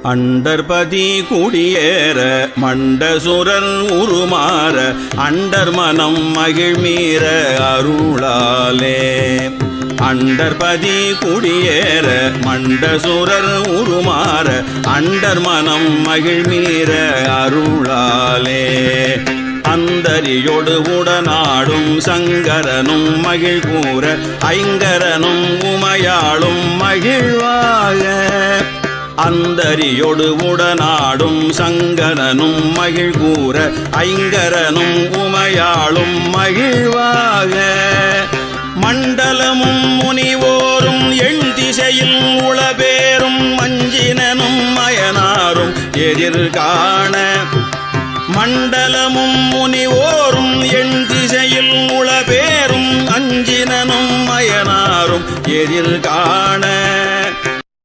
அண்டர்பதி குடியேற மண்டசுரர் உருமாற அண்டர் மனம் மகிழ்மீற அருளாலே. அண்டர்பதி குடியேற மண்டசுரர் உருமாற அண்டர் மனம் மகிழ்மீற அருளாலே. அந்தரியோடு உடனாடும் சங்கரனும் மகிழ் கூற ஐங்கரனும் உமையாளும் மகிழ்வாக. அந்தரியோடு உடனாடும் சங்கரனும் மகிழ் கூற ஐங்கரனும் உமையாளும் மகிழ்வாக. மண்டலமும் முனிவோரும் எண் திசையில் உளபேரும் மஞ்சினனும் மயனாரும் எதிர்காண. மண்டலமும் முனிவோரும் எண் திசையில் உளபேரும் அஞ்சினனும் மயனாரும் எதிர்காண.